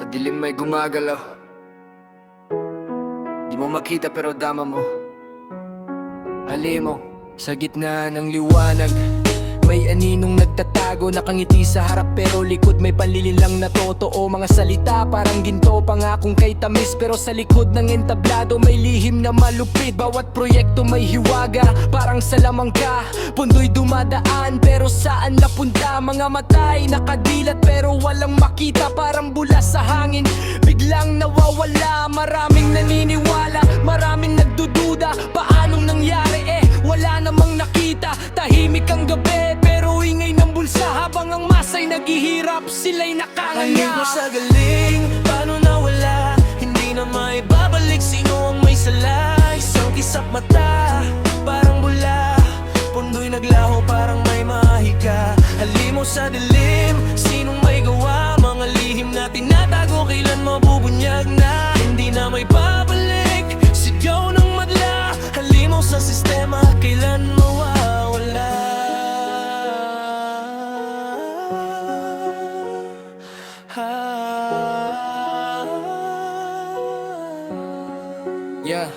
Sa dilim may gumagalaw, di mo makita pero dama mo. Halimo, sa gitna ng liwanag, may aninong nagtatago, nakangiti sa harap pero likod may panlililang na totoo. Mga salita parang ginto, pangakong kay tamis, pero sa likod ng entablado may lihim na malupit. Bawat proyekto may hiwaga, parang sa lamangka. Pundo'y dumadaan pero saan napunta? Mga matay nakadilat pero walang makita, parang bula sa hangin, biglang nawawala. Maraming naniniwala, maraming nagdududa, paanong nangyari wala namang nakita. Tahimik ang gabi pero ingay ng bulsa, habang ang masa'y naghihirap, sila'y nakanganga. Halimo sa galing, paano nawala? Hindi na maibabalik, sino ang may sala? Isang kisap mata, parang bula, pundo'y naglaho, parang may mahika. Halimo sa dilim, sinong may gawa? Mga lihim na tinatago, kailan mabubunyag na? Hindi na may babalik, sigaw ng madla. Halimo sa sistema, kailan mawawala? Yeah.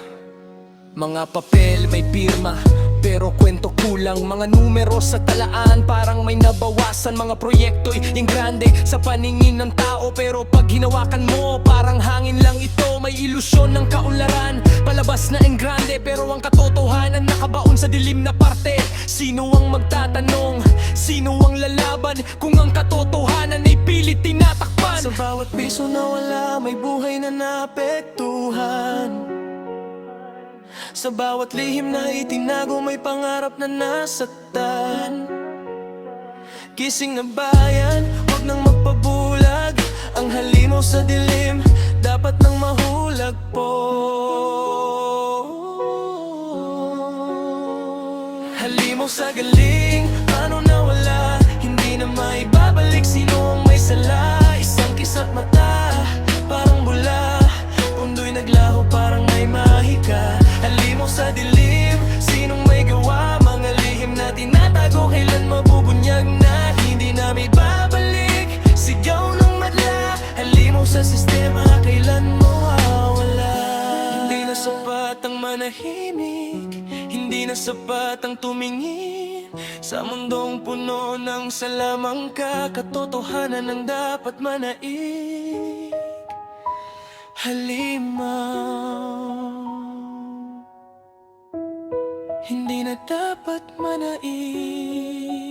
Mga papel may pirma pero kwento kulang. Mga numero sa talaan parang may nabawasan. Mga proyekto'y yung grande sa paningin ng tao, pero pag hinawakan mo parang hangin lang ito. May ilusyon ng kaunlaran, palabas na ang grande, pero ang katotohanan nakabaon sa dilim na parte. Sino ang magtatanong? Sino ang lalaban kung ang katotohanan ay pilit tinatakpan? Sa bawat piso na wala, may buhay na naapektuhan. Sa bawat lihim na itinago, may pangarap na nasaktan. Gising na bayan, huwag nang magpabulag. Ang halimo sa dilim, dapat nang mahulag po. Halimo sa galing, paano nawala? Hindi na maibabalik, sino ang may sala? Isang kisap mata, parang bula, pundo'y naglaho, parang may mahika. Halimo sa dilim, sinong may gawa? Mga lihim na tinatago, kailan mabubunyag na? Hindi na may babalik, sigaw ng madla. Halimo sa sistema, kailan mawawala? Hindi na sapat ang manahimik, hindi na sapat ang tumingin. Sa mundong puno ng salamangka, katotohanan ang dapat manaig. Halimaw, hindi na dapat manaig.